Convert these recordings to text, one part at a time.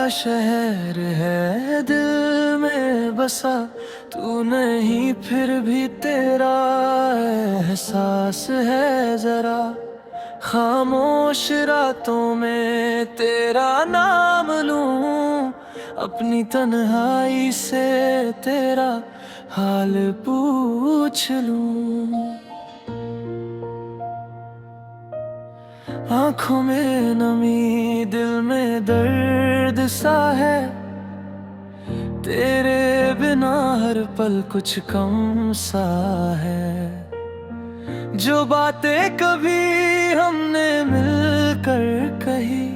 शहर है दिल में बसा, तू नहीं फिर भी तेरा एहसास है जरा। खामोश रातों में तेरा नाम लूं, अपनी तन्हाई से तेरा हाल पूछ लूं। आंखों में नमी दिल में दर्द सा है, तेरे बिना हर पल कुछ कम सा है। जो बातें कभी हमने मिलकर कही,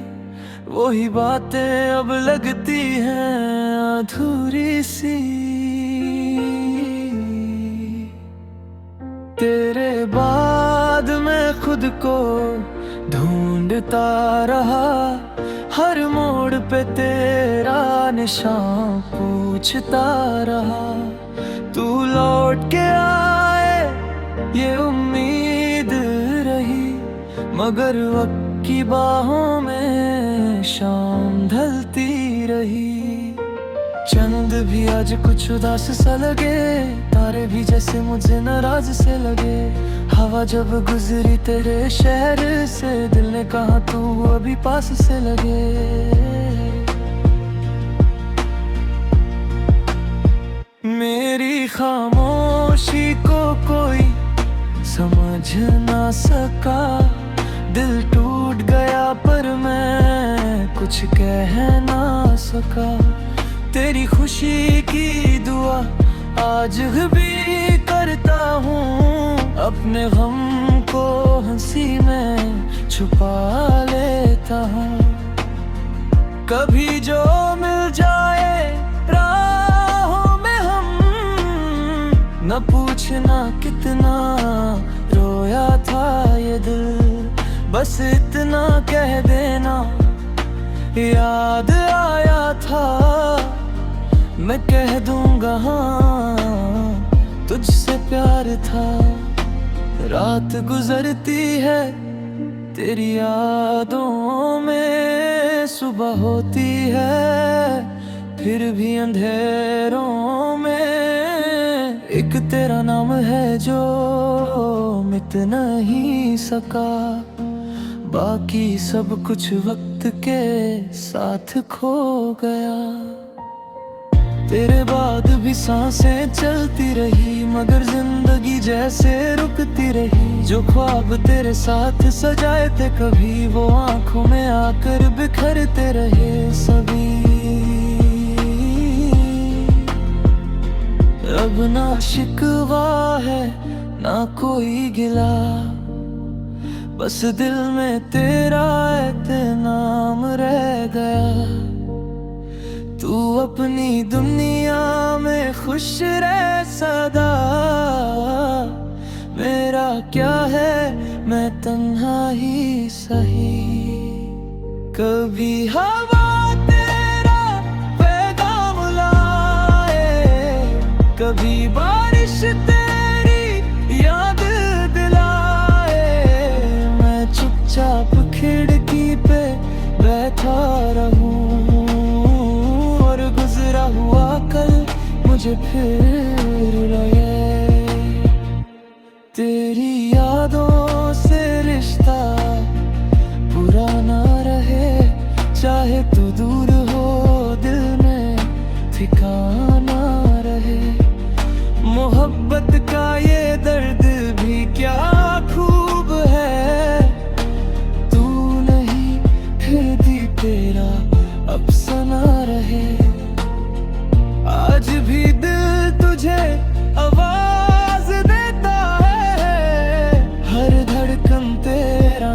वही बातें अब लगती हैं अधूरी सी। तेरे बाद मैं खुद को ढूंढता रहा, हर मोड़ पे तेरा निशान पूछता रहा। तू लौट के आए ये उम्मीद रही, मगर वक्त की बाहों में शाम ढलती रही। चंद भी आज कुछ उदास सा लगे, तारे भी जैसे मुझे नाराज से लगे। हवा जब गुजरी तेरे शहर से, दिल ने कहा तू अभी पास से लगे। मेरी खामोशी को कोई समझ ना सका, दिल टूट गया पर मैं कुछ कह ना सका। तेरी खुशी की दुआ आज भी करता हूँ, अपने गम को हंसी में छुपा लेता हूँ। कभी जो मिल जाए राहों में हम, न पूछना कितना रोया था ये दिल, बस इतना कह देना याद आया था। मैं कह दूंगा हाँ तुझसे प्यार था। रात गुजरती है तेरी यादों में, सुबह होती है फिर भी अंधेरों में। एक तेरा नाम है जो मिट नहीं सका, बाकी सब कुछ वक्त के साथ खो गया। तेरे बाद भी सांसें चलती रही, मगर जिंदगी जैसे रुकती रही। जो ख्वाब तेरे साथ सजाए थे कभी, वो आंखों में आकर बिखरते रहे सभी। अब ना शिकवा है ना कोई गिला, बस दिल में तेरा नाम रह गया। तू अपनी दुनिया में खुश रह सदा, मेरा क्या है मैं तन्हा ही सही। कभी हवा तेरा पैगाम लाए, कभी बारिश तेरी याद दिलाए। मैं चुपचाप खिड़की पे बैठा रहूं, गुजरा हुआ कल मुझे फिर लगे। तेरी यादों से रिश्ता पुराना रहे, चाहे तू दूर हो दिल में ठिकाना रहे। मोहब्बत का ये दर्द भी क्या खूब है, तू नहीं फिर भी तेरा अफसाना रहे। आज भी दिल तुझे आवाज देता है, हर धड़कन तेरा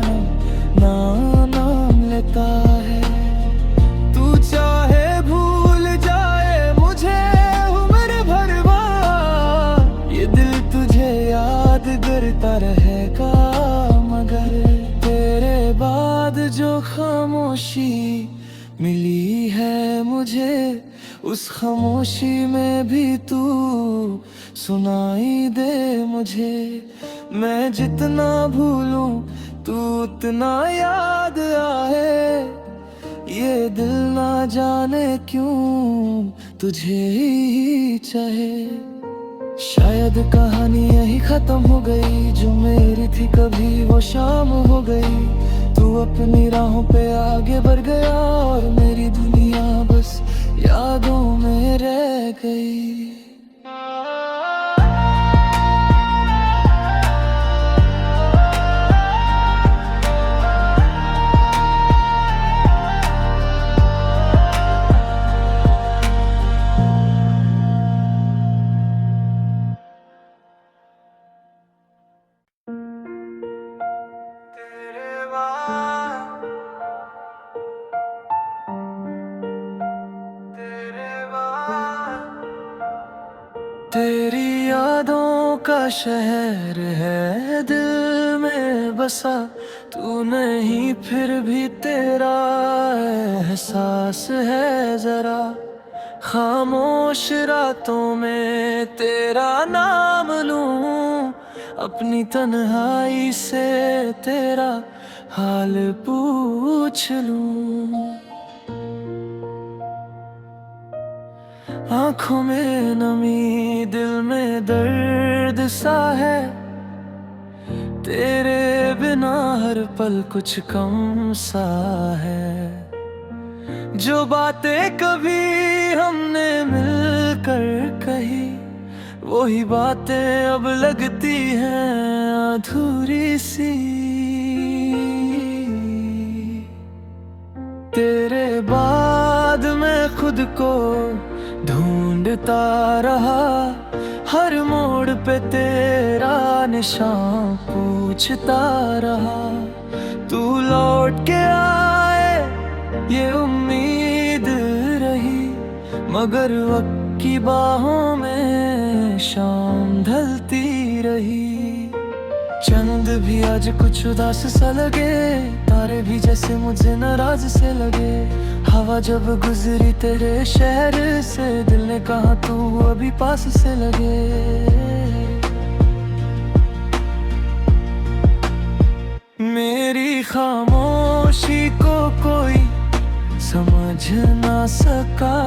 नाम लेता है। तू चाहे भूल जाए मुझे उम्र भरवा, ये दिल तुझे याद करता रहेगा। मगर तेरे बाद जो खामोशी मिली है मुझे, उस खामोशी में भी तू सुनाई दे मुझे। मैं जितना भूलूं तू उतना याद आए, ये दिल ना जाने क्यों तुझे ही चाहे। शायद कहानी यही खत्म हो गई, जो मेरी थी कभी वो शाम हो गई। तू अपनी राहों पे आगे बढ़ गया और मेरी दुनिया बस यादों में रह गई। तेरी यादों का शहर है दिल में बसा, तू नहीं फिर भी तेरा एहसास है जरा। खामोश रातों में तेरा नाम लूं, अपनी तन्हाई से तेरा हाल पूछ लूं। आँखों में नमी दिल में दर्द सा है, तेरे बिना हर पल कुछ कम सा है। जो बातें कभी हमने मिलकर कही, वही बातें अब लगती हैं अधूरी सी। तेरे बाद मैं खुद को ढूंढता रहा, हर मोड़ पे तेरा निशान पूछता रहा। तू लौट के आए ये उम्मीद रही, मगर वक्त की बाहों में शाम ढलती रही। चंद भी आज कुछ उदास सा लगे, तारे भी जैसे मुझे नाराज से लगे। हवा जब गुजरी तेरे शहर से, दिल ने कहा तू अभी पास से लगे। मेरी खामोशी को कोई समझ ना सका,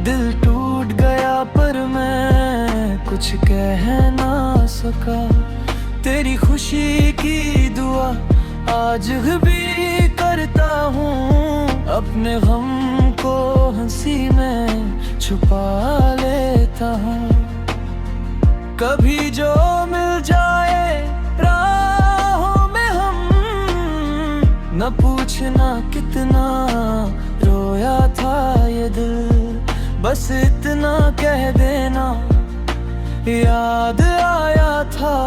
दिल टूट गया पर मैं कुछ कह ना सका। तेरी खुशी की दुआ आज भी करता हूँ, अपने गम को हंसी में छुपा लेता हूँ। कभी जो मिल जाए राहों में हम, न पूछना कितना रोया था ये दिल, बस इतना कह देना याद आया था।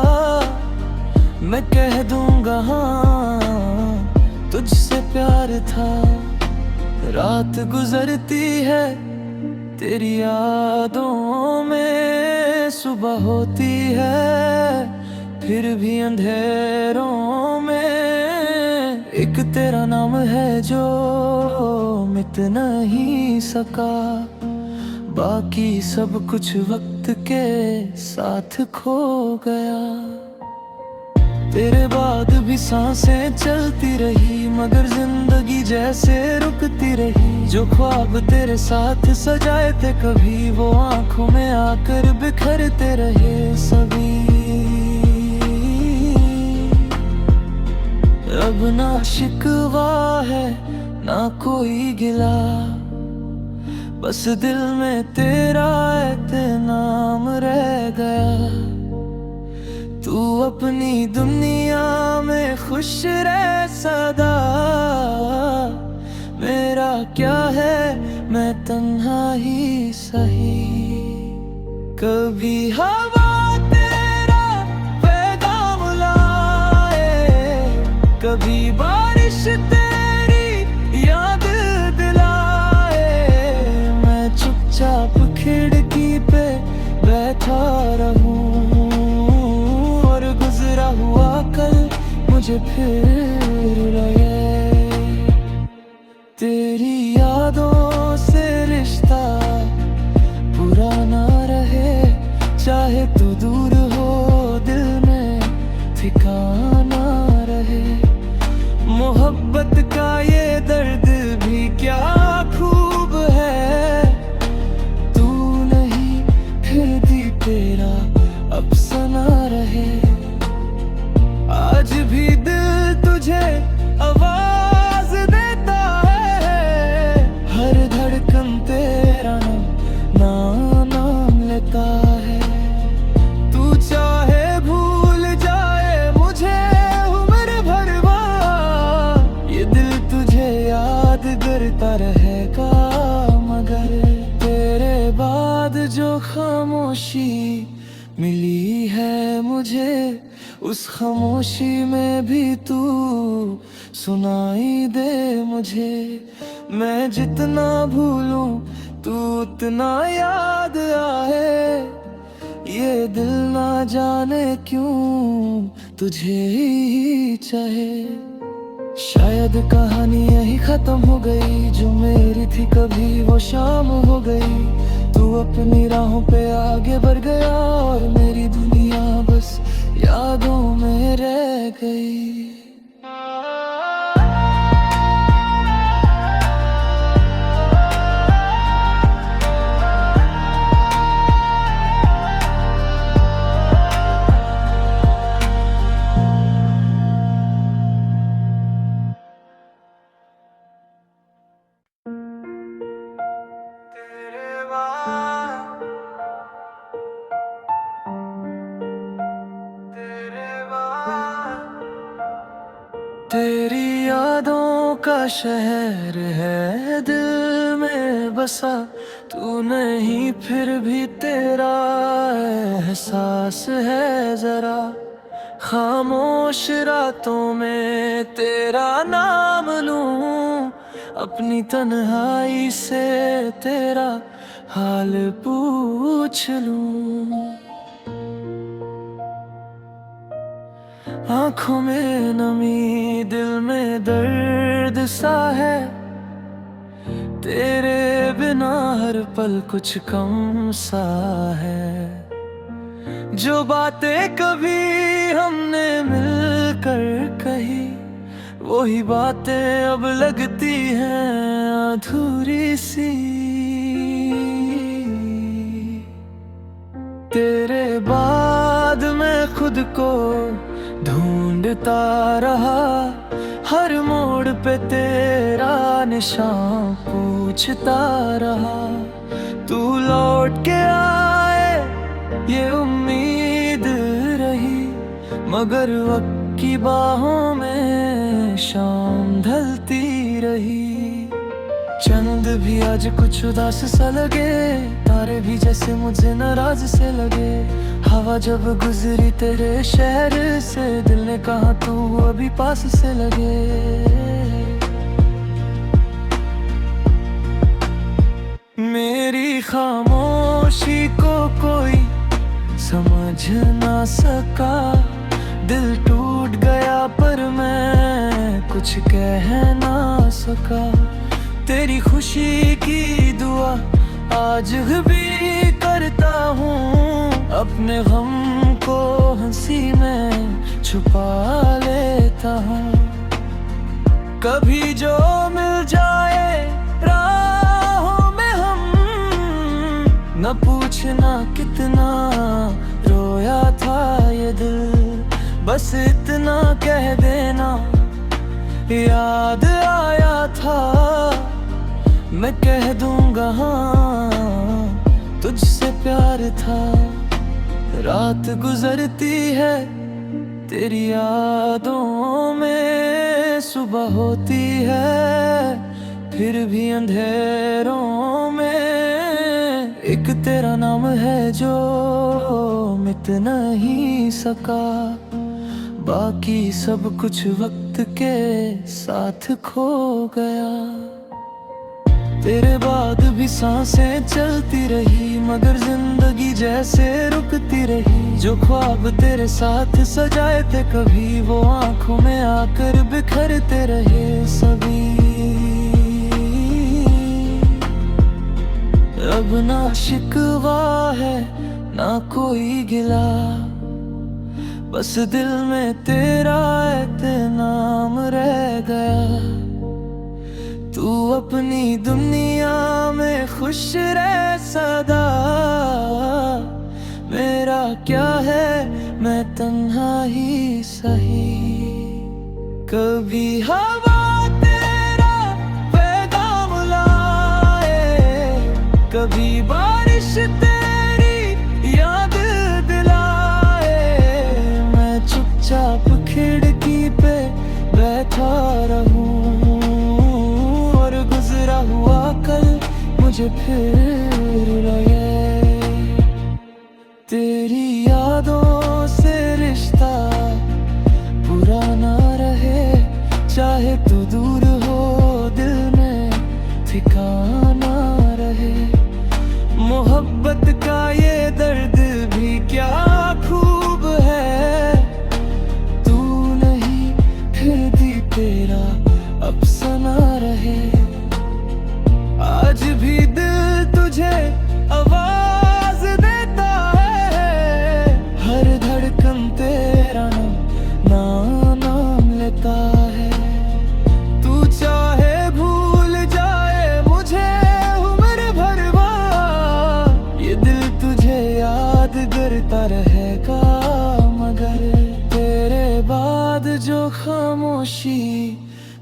मैं कह दूंगा हाँ तुझसे प्यार था। रात गुजरती है तेरी यादों में, सुबह होती है फिर भी अंधेरों में। एक तेरा नाम है जो मिट नहीं सका, बाकी सब कुछ वक्त के साथ खो गया। तेरे बाद भी सांसें चलती रही, मगर जिंदगी जैसे रुकती रही। जो ख्वाब तेरे साथ सजाए थे कभी, वो आंखों में आकर बिखरते रहे सभी। अब ना शिकवा है ना कोई गिला, बस दिल में तेरा नाम रह गया। तू अपनी दुनिया में खुश रह सदा, मेरा क्या है मैं तन्हा ही सही। कभी हवा तेरा पैगाम लाए, कभी बारिश तेरी याद दिलाए। मैं चुपचाप खिड़की पे बैठा रहूं, हुआ कल मुझे फिर लगे। तेरी यादों से रिश्ता पुराना रहे, चाहे तू दूर हो दिल में ठिकाना रहे। मोहब्बत का ये दर्द भी जो खामोशी मिली है मुझे, उस खामोशी में भी तू सुनाई दे मुझे। मैं जितना भूलूं तू उतना याद आए, ये दिल ना जाने क्यों तुझे ही चाहे। शायद कहानी यही खत्म हो गई, जो मेरी थी कभी वो शाम हो गई। तू अपनी राहों पे आगे बढ़ गया और मेरी दुनिया बस यादों में रह गई। तेरी यादों का शहर है दिल में बसा, तू नहीं फिर भी तेरा एहसास है जरा। खामोश रातों में तेरा नाम लूं, अपनी तन्हाई से तेरा हाल पूछ लूं। आँखों में नमी दिल में दर्द सा है, तेरे बिना हर पल कुछ कम सा है। जो बातें कभी हमने मिलकर कही, वही बातें अब लगती हैं अधूरी सी। तेरे बाद मैं खुद को ढूंढता रहा, हर मोड़ पे तेरा निशान पूछता रहा। तू लौट के आए ये उम्मीद रही, मगर वक्त की बाहों में शाम ढलती रही। चंद भी आज कुछ उदास सा लगे, तारे भी जैसे मुझे नाराज से लगे। हवा जब गुजरी तेरे शहर से, दिल ने कहा तू अभी पास से लगे। मेरी खामोशी को कोई समझ ना सका, दिल टूट गया पर मैं कुछ कह ना सका। तेरी खुशी की दुआ आज भी करता हूँ, अपने गम को हंसी में छुपा लेता हूँ। कभी जो मिल जाए राहों में हम, न पूछना कितना रोया था ये दिल, बस इतना कह देना याद आया था। मैं कह दूंगा हाँ तुझसे प्यार था। रात गुजरती है तेरी यादों में, सुबह होती है फिर भी अंधेरों में। एक तेरा नाम है जो मिट नहीं सका, बाकी सब कुछ वक्त के साथ खो गया। तेरे बाद भी सांसें चलती रही, मगर जिंदगी जैसे रुकती रही। जो ख्वाब तेरे साथ सजाए थे कभी, वो आंखों में आकर बिखरते रहे सभी। अब ना शिकवा है ना कोई गिला, बस दिल में तेरा नाम रह गया। तू अपनी दुनिया में खुश रह सदा, मेरा क्या है मैं तन्हा ही सही। कभी हवा तेरा पैगाम लाए, कभी बारिश तेरी याद दिलाए। मैं चुपचाप खिड़की पे बैठा रहूं, हुआ कल मुझे फिर लगे। मोहब्बत का ये दर्द भी क्या खूब है। तू नहीं फिर भी तेरा अफसाना रहे। आज भी दिल तुझे आवाज देता है, हर धड़कन तेरा नाम लेता है। तू चाहे भूल जाए मुझे उम्र भरवा, ये दिल तुझे याद करता रहेगा। मगर तेरे बाद जो खामोशी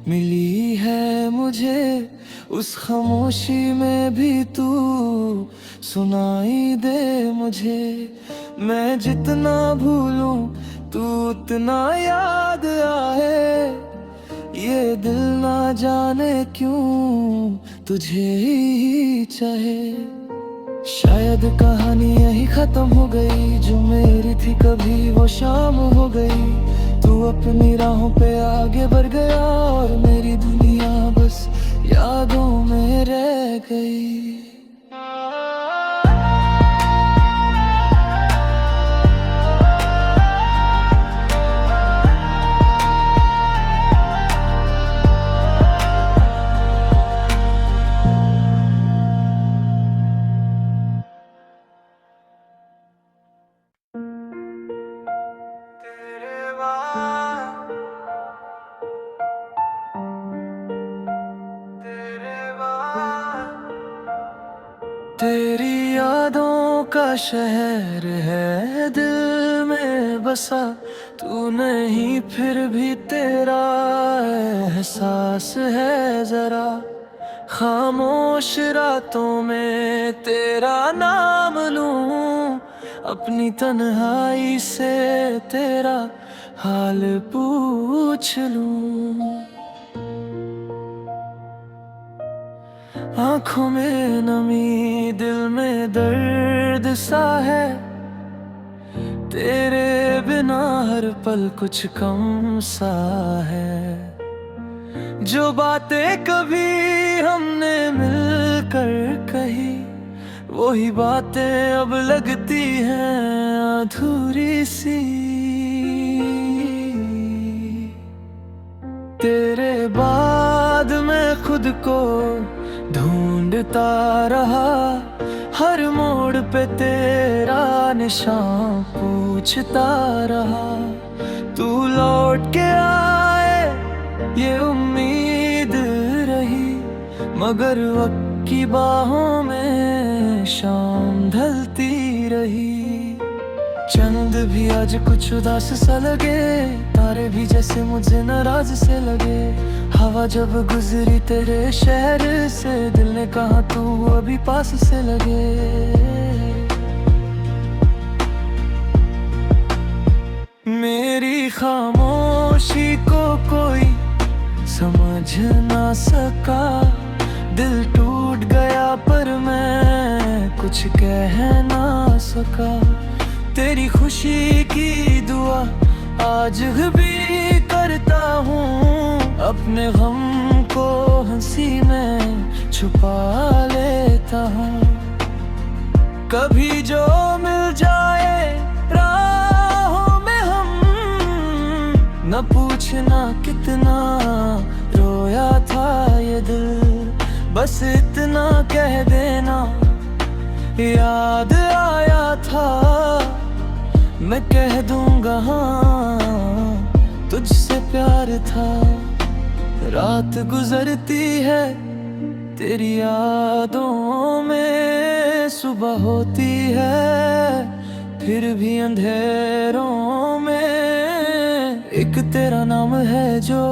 मिली है मुझे, उस खामोशी में भी तू सुनाई दे मुझे। मैं जितना भूलूं तू उतना याद आए, ये दिल ना जाने क्यों तुझे ही चाहे। शायद कहानी यही खत्म हो गई, जो मेरी थी कभी वो शाम हो गई। तू अपनी राहों पे आगे बढ़ गया और मेरी दुनिया बस यादों में रह गई। तेरी यादों का शहर है दिल में बसा, तू नहीं फिर भी तेरा एहसास है जरा। खामोश रातों में तेरा नाम लूं, अपनी तन्हाई से तेरा हाल पूछ लूं। आँखों में नमी दिल में दर्द सा है, तेरे बिना हर पल कुछ कम सा है। जो बातें कभी हमने मिलकर कही, वही बातें अब लगती हैं अधूरी सी। तेरे बाद मैं खुद को ढूंढता रहा, हर मोड़ पे तेरा निशान पूछता रहा। तू लौट के आए ये उम्मीद रही, मगर वक्त की बाहों में शाम ढलती रही। चंद भी आज कुछ उदास सा लगे, तारे भी जैसे मुझे नाराज से लगे। हवा जब गुजरी तेरे शहर से, दिल ने कहा तू अभी पास से लगे। मेरी खामोशी को कोई समझ ना सका, दिल टूट गया पर मैं कुछ कह ना सका। तेरी खुशी की दुआ आज भी करता हूँ, अपने गम को हंसी में छुपा लेता हूँ। कभी जो मिल जाए राहों में हम, न पूछना कितना रोया था ये दिल, बस इतना कह देना याद आया था। मैं कह दूंगा हाँ तुझसे प्यार था। रात गुजरती है तेरी यादों में, सुबह होती है फिर भी अंधेरों में। एक तेरा नाम है जो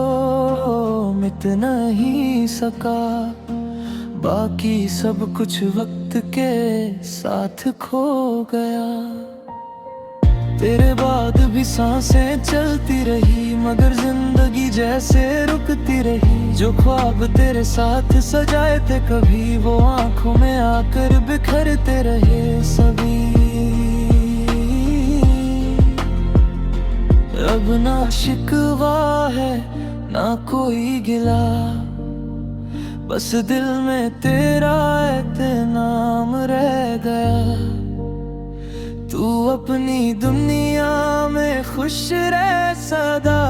मिट नहीं सका, बाकी सब कुछ वक्त के साथ खो गया। तेरे बाद भी सांसें चलती रही, मगर जिंदगी जैसे रुकती रही। जो ख्वाब तेरे साथ सजाए थे कभी, वो आंखों में आकर बिखरते रहे सभी। अब ना शिकवा है ना कोई गिला, बस दिल में तेरा नाम रह गया। तू अपनी दुनिया में खुश रह सदा,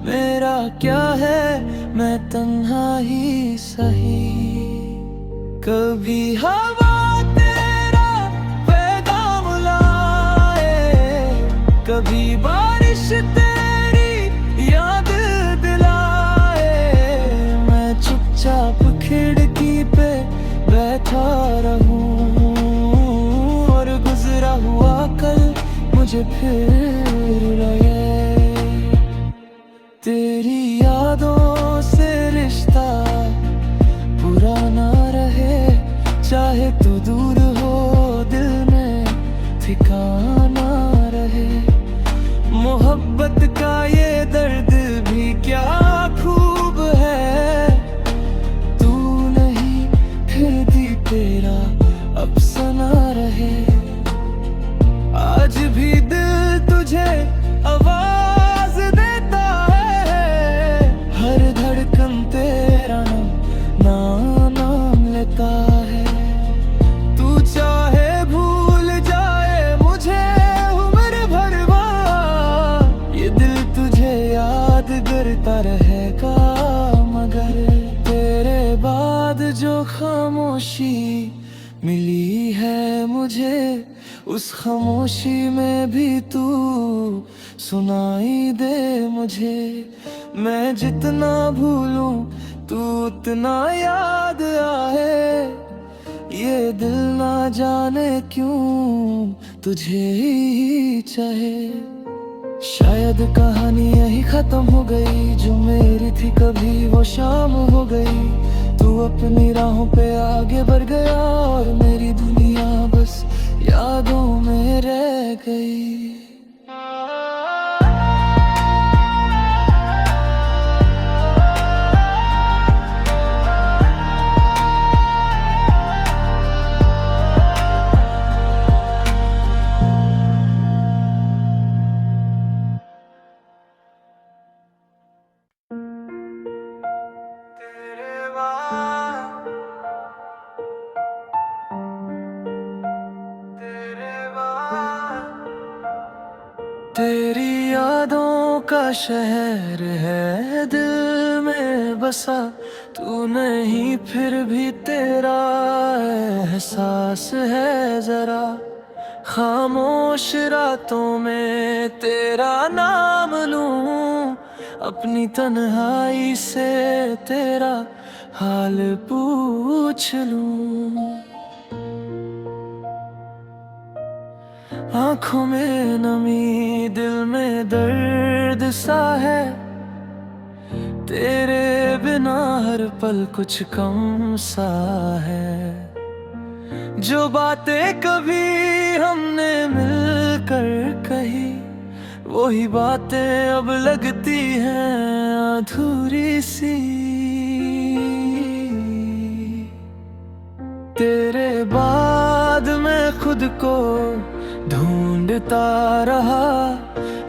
मेरा क्या है मैं तन्हा ही सही। कभी हवा तेरा पैगाम लाए, कभी बारिश तेरी याद दिलाए। मैं चुपचाप खिड़की पे बैठा रहूं और गुजरा हुआ कल मुझे फिर लगे। तेरी यादों से रिश्ता पुराना रहे, चाहे तू दूर हो दिल में ठिकाना रहे। मोहब्बत का ये दर्द भी क्या खूब है, तू नहीं फिर भी तेरा अफसाना रहे। आज भी दिल तुझे आवाज देता है, हर धड़कन तेरा नाम लेता है। तू चाहे भूल जाए मुझे उम्र भरवा, ये दिल तुझे याद करता रहेगा। मगर तेरे बाद जो खामोशी मिली है मुझे, उस खामोशी में भी तू सुनाई दे मुझे। मैं जितना भूलूं तू उतना याद आए, ये दिल ना जाने क्यों तुझे ही चाहे। शायद कहानी यही खत्म हो गई, जो मेरी थी कभी वो शाम हो गई। तू अपनी राहों पे आगे बढ़ गया और मेरी दुनिया बस यादों में रह गई। तेरी यादों का शहर है दिल में बसा, तू नहीं फिर भी तेरा एहसास है जरा। खामोश रातों में तेरा नाम लूं, अपनी तन्हाई से तेरा हाल पूछ लूं। आँखों में नमी दिल में दर्द सा है, तेरे बिना हर पल कुछ कम सा है। जो बातें कभी हमने मिलकर कही, वही बातें अब लगती हैं अधूरी सी। तेरे बाद मैं खुद को ढूंढता रहा,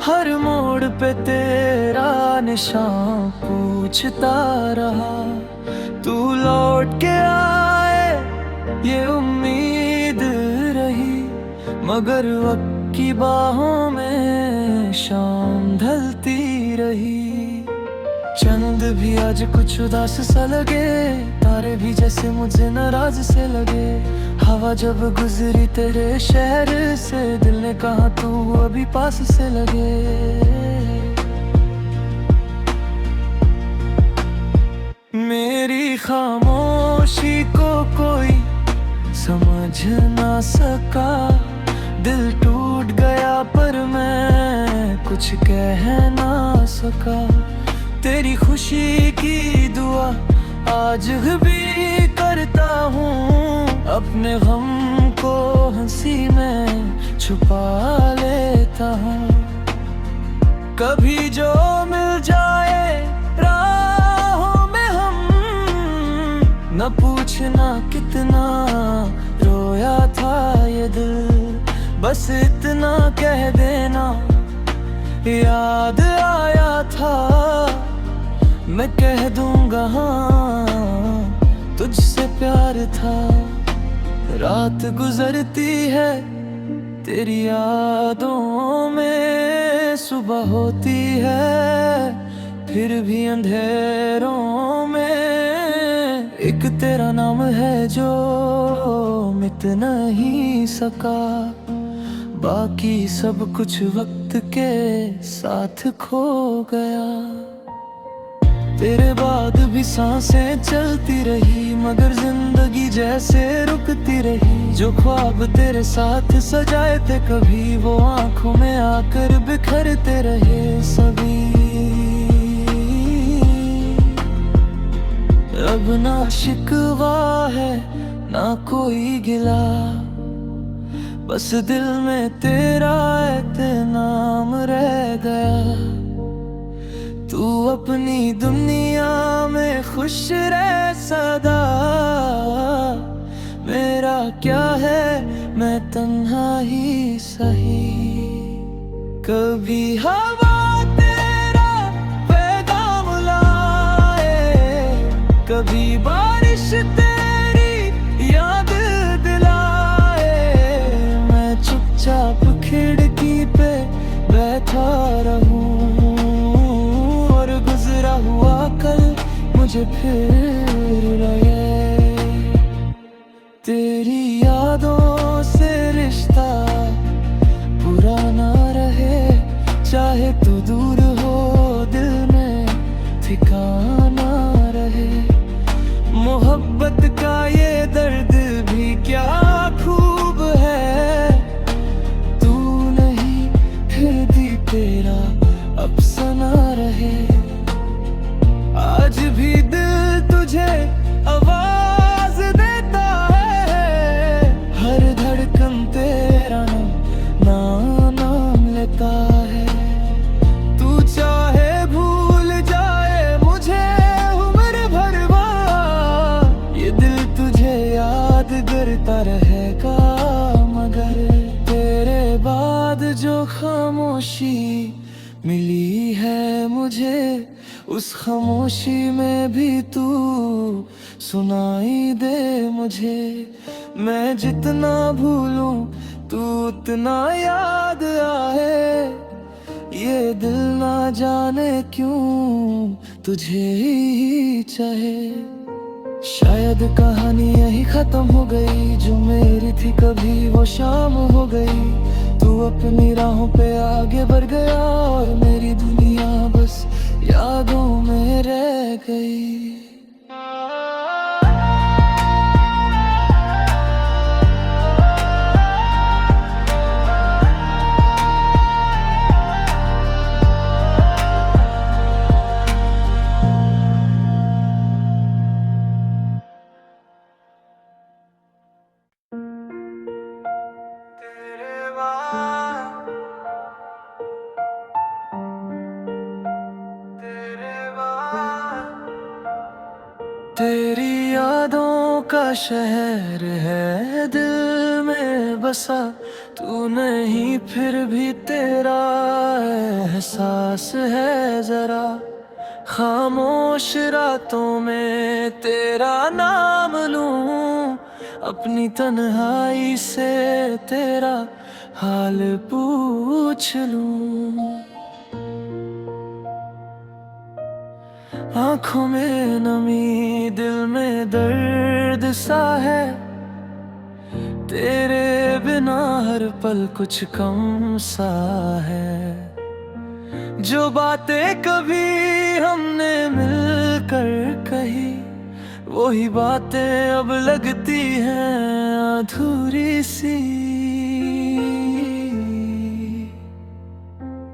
हर मोड़ पे तेरा निशान पूछता रहा। तू लौट के आए ये उम्मीद रही, मगर वक्त की बाहों में शाम ढलती रही। चंद भी आज कुछ उदास सा लगे, तारे भी जैसे मुझे नाराज से लगे। हवा जब गुजरी तेरे शहर से, दिल ने कहा तू अभी पास से लगे। मेरी खामोशी को कोई समझ ना सका, दिल टूट गया पर मैं कुछ कह ना सका। तेरी खुशी की दुआ आज भी करता हूँ, अपने गम को हंसी में छुपा लेता हूँ। कभी जो मिल जाए राहों में हम, न पूछना कितना रोया था ये दिल, बस इतना कह देना याद आया था। मैं कह दूंगा हाँ तुझसे प्यार था। रात गुजरती है तेरी यादों में, सुबह होती है फिर भी अंधेरों में। एक तेरा नाम है जो मिट नहीं सका, बाकी सब कुछ वक्त के साथ खो गया। तेरे बाद भी सांसें चलती रही, मगर जिंदगी जैसे रुकती रही। जो ख्वाब तेरे साथ सजाए थे कभी, वो आंखों में आकर बिखरते रहे सभी। अब ना शिकवा है ना कोई गिला, बस दिल में तेरा नाम रह गया। तू अपनी दुनिया में खुश रह सदा, मेरा क्या है मैं तन्हा ही सही। कभी हवा तेरा पैगाम लाए, कभी बारिश तेरी याद दिलाए। मैं चुपचाप खिड़की पे बैठा रहूं, हुआ कल मुझे फिर लगे। तेरी यादों से रिश्ता पुराना रहे, चाहे तू दूर हो दिल में ठिकाना रहे। मोहब्बत का ये दर्द भी क्या खूब है, तू नहीं फिर भी तेरा अफसाना रहे। आज भी दिल तुझे आवाज देता है, हर धड़कन तेरा नाम लेता है। तू चाहे भूल जाए मुझे उम्र भरवा, ये दिल तुझे याद करता रहेगा। मगर तेरे बाद जो खामोशी मिली है मुझे, उस खामोशी में भी तू सुनाई दे मुझे। मैं जितना भूलूं तू उतना याद आए, ये दिल ना जाने क्यों तुझे ही चाहे। शायद कहानी यही खत्म हो गई, जो मेरी थी कभी वो शाम हो गई। तू अपनी राहों पे आगे बढ़ गया और मेरी दुनिया बस यादों में रह गई। तेरी यादों का शहर है दिल में बसा, तू नहीं फिर भी तेरा एहसास है जरा। खामोश रातों में तेरा नाम लूं, अपनी तन्हाई से तेरा हाल पूछ लूं। आँखों में नमी दिल में दर्द सा है, तेरे बिना हर पल कुछ कम सा है। जो बातें कभी हमने मिलकर कही, वही बातें अब लगती हैं अधूरी सी।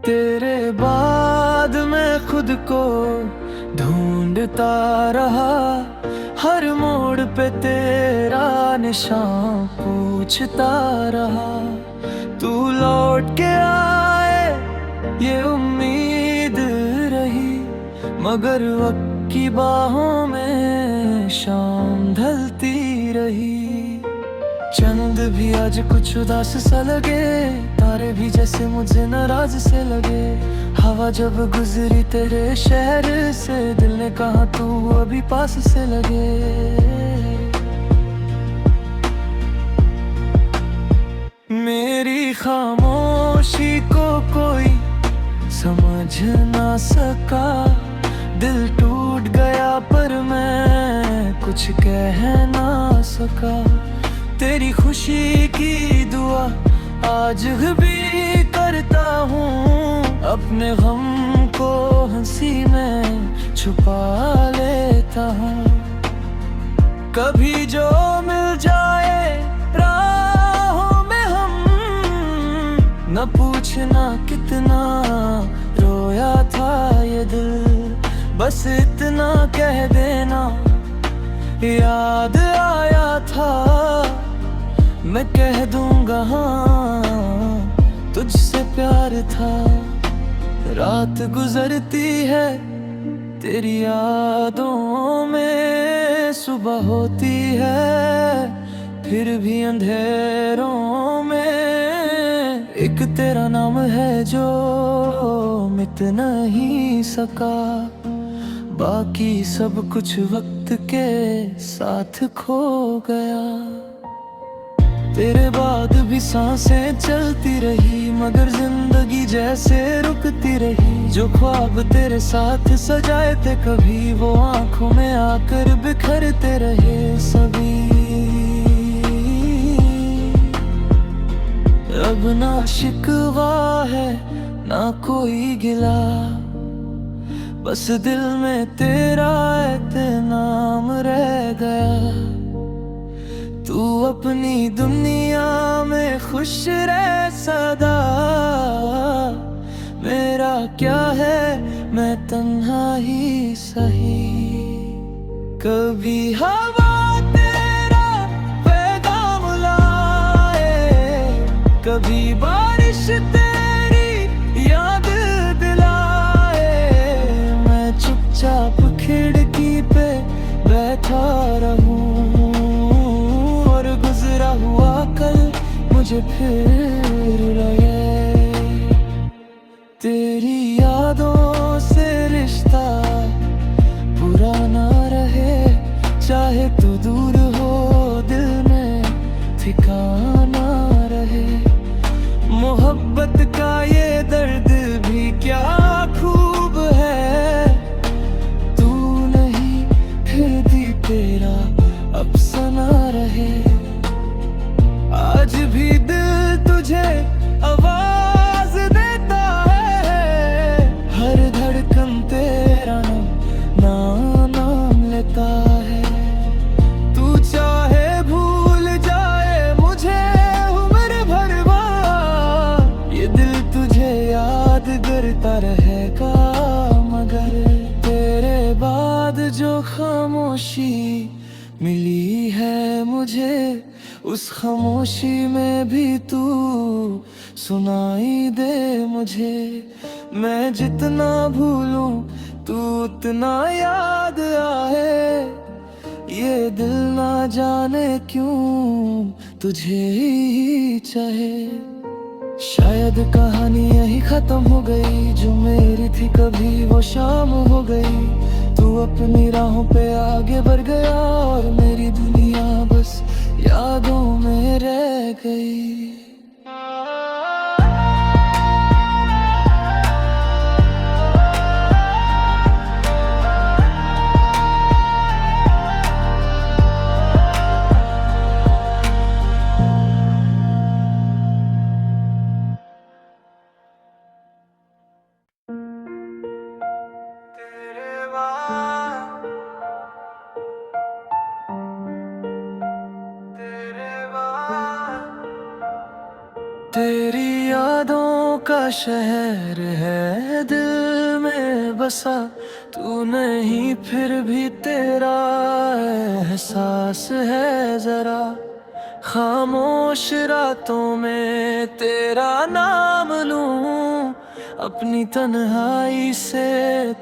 तेरे बाद मैं खुद को ढूंढता रहा, हर मोड़ पे तेरा निशान पूछता रहा। तू लौट के आए ये उम्मीद रही, मगर वक्त की बाहों में शाम ढलती रही। चंद भी आज कुछ उदास सा लगे, तारे भी जैसे मुझे नाराज से लगे। हवा जब गुजरी तेरे शहर से, दिल ने कहा तू अभी पास से लगे। मेरी खामोशी को कोई समझ ना सका, दिल टूट गया पर मैं कुछ कह ना सका। तेरी खुशी की दुआ आज भी करता हूँ, अपने गम को हंसी में छुपा लेता हूँ। कभी जो मिल जाए राहों में हम, न पूछना कितना रोया था ये दिल, बस इतना कह देना याद आया था। मैं कह दूंगा हाँ तुझसे प्यार था। रात गुजरती है तेरी यादों में, सुबह होती है फिर भी अंधेरों में। एक तेरा नाम है जो मिट नहीं सका, बाकी सब कुछ वक्त के साथ खो गया। तेरे बाद भी सांसें चलती रही, मगर जिंदगी जैसे रुकती रही। जो ख्वाब तेरे साथ सजाए थे कभी, वो आंखों में आकर बिखरते रहे सभी। अब ना शिकवा है ना कोई गिला, बस दिल में तेरा नाम रह गया। तू अपनी दुनिया में खुश रह सदा, मेरा क्या है मैं तन्हा ही सही। कभी हवा तेरा पैगाम लाए, कभी बारिश तेरी याद दिलाए। मैं चुपचाप खिड़की पे बैठा रहूं, हुआ कल मुझे फिर लगे। तेरी यादों से रिश्ता पुराना रहे, चाहे तू दूर हो दिल में ठिकाना रहे। मोहब्बत का ये दर्द भी क्या खूब है, तू नहीं फिर भी तेरा अफसाना रहे। आज भी दिल तुझे आवाज देता है, हर धड़कन तेरा नाम लेता है। तू चाहे भूल जाए मुझे उम्र भर, ये दिल तुझे याद करता रहेगा। मगर तेरे बाद जो खामोशी मिली है मुझे, उस खामोशी में भी तू सुनाई दे मुझे। मैं जितना भूलूं तू उतना याद आए, ये दिल ना जाने क्यों तुझे ही चाहे। शायद कहानी यही खत्म हो गई, जो मेरी थी कभी वो शाम हो गई। तू अपनी राहों पे आगे बढ़ गया और मेरी दुनिया बस यादों में रह गई। तेरी यादों का शहर है दिल में बसा, तू नहीं फिर भी तेरा एहसास है जरा। खामोश रातों में तेरा नाम लूं, अपनी तन्हाई से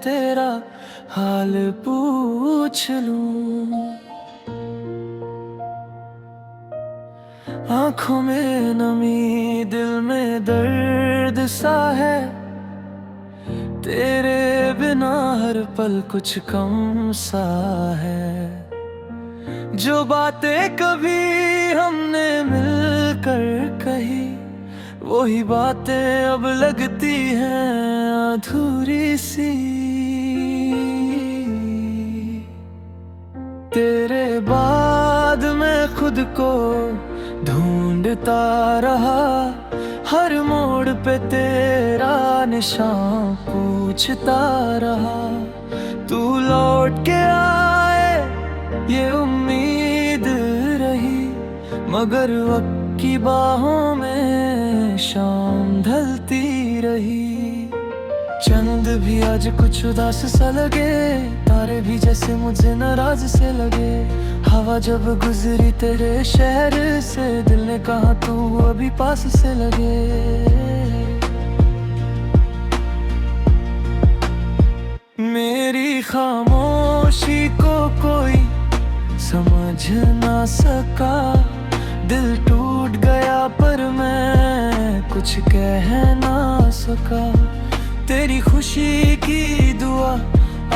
तेरा हाल पूछ लूं। आंखों में नमी, दिल में दर्द सा है, तेरे बिना हर पल कुछ कम सा है। जो बातें कभी हमने मिलकर कही, वही बातें अब लगती हैं अधूरी सी। तेरे बाद मैं खुद को ढूंढता रहा, हर मोड़ पे तेरा निशान पूछता रहा। तू लौट के आए ये उम्मीद रही, मगर वक्त की बाहों में शाम ढलती रही। चंद भी आज कुछ उदास सा लगे, तारे भी जैसे मुझे नाराज से लगे। हवा जब गुजरी तेरे शहर से, दिल ने कहा तू अभी पास से लगे। मेरी खामोशी को कोई समझ ना सका, दिल टूट गया पर मैं कुछ कह ना सका। तेरी खुशी की दुआ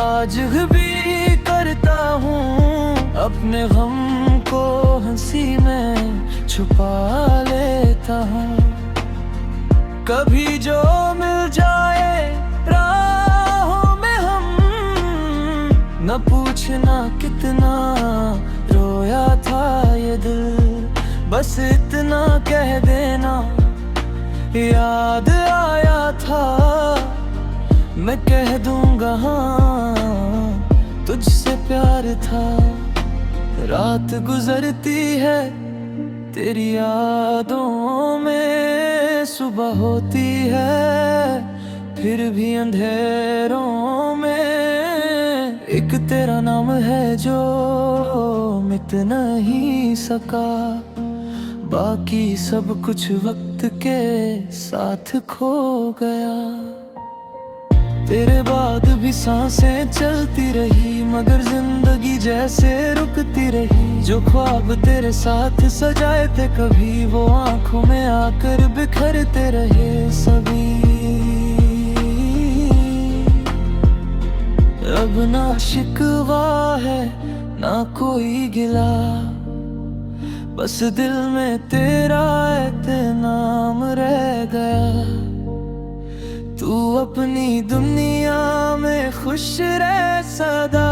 आज भी करता हूँ, अपने गम को हंसी में छुपा लेता हूँ। कभी जो मिल जाए राहों में हम, न पूछना कितना रोया था ये दिल, बस इतना कह देना याद आया था। मैं कह दूंगा हाँ तुझसे प्यार था। रात गुजरती है तेरी यादों में, सुबह होती है फिर भी अंधेरों में। एक तेरा नाम है जो मिट नहीं सका, बाकी सब कुछ वक्त के साथ खो गया। तेरे बाद भी सांसें चलती रही, मगर जिंदगी जैसे रुकती रही। जो ख्वाब तेरे साथ सजाए थे कभी, वो आंखों में आकर बिखरते रहे सभी। अब ना शिकवा है ना कोई गिला, बस दिल में तेरा नाम रह गया। तू अपनी दुनिया में खुश रह सदा,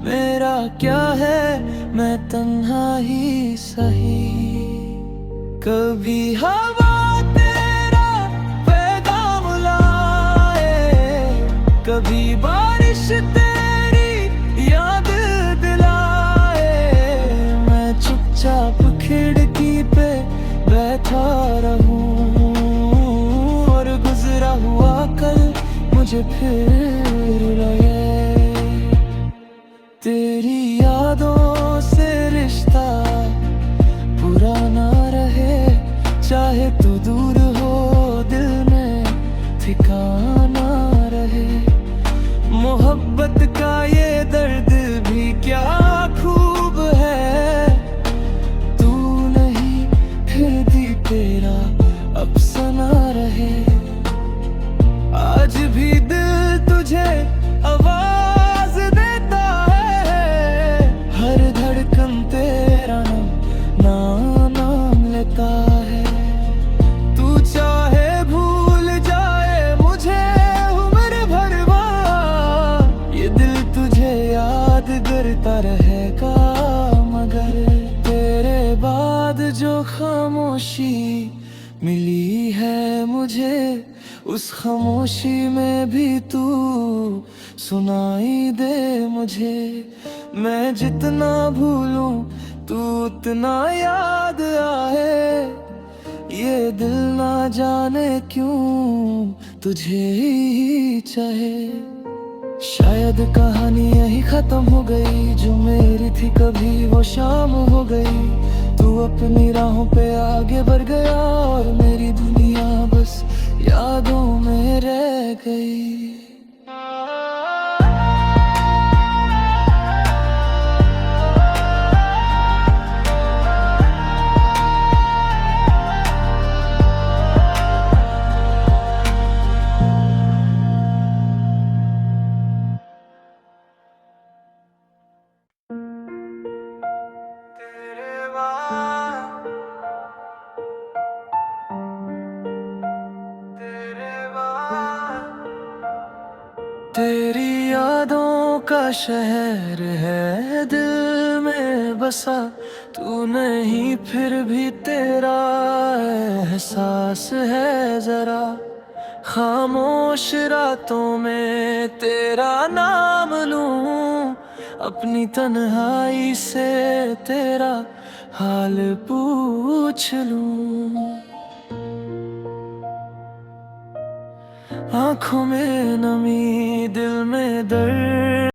मेरा क्या है मैं तन्हा ही सही। कभी हवा तेरा पैगाम लाए, कभी बारिश तेरी याद दिलाए। मैं चुपचाप खिड़की पे बैठा रहूं, गुजरा हुआ कल मुझे फिर लगे। तेरी यादों से रिश्ता पुराना रहे, चाहे तू दूर हो दिल में ठिकाना रहे। मोहब्बत का ये दर्द भी क्या खूब है, तू नहीं फिर भी तेरा अफसाना रहे। आज भी दिल तुझे आवाज देता है, हर धड़कन तेरा नाम लेता है। तू चाहे भूल जाए मुझे उम्र भरवा, ये दिल तुझे याद करता रहेगा। मगर तेरे बाद जो खामोशी मिली है मुझे, उस खामोशी में भी तू सुनाई दे मुझे। मैं जितना भूलूं तू उतना याद आए, ये दिल ना जाने क्यों तुझे ही चाहे। शायद कहानी यही खत्म हो गई, जो मेरी थी कभी वो शाम हो गई। तू अपनी राहों पे आगे बढ़ गया और मेरी दुनिया बस यादों में रह गई। तेरी यादों का शहर है दिल में बसा, तू नहीं फिर भी तेरा एहसास है जरा। खामोश रातों में तेरा नाम लूं, अपनी तन्हाई से तेरा हाल पूछ लूं। आंखों में नमी, दिल में दर्द,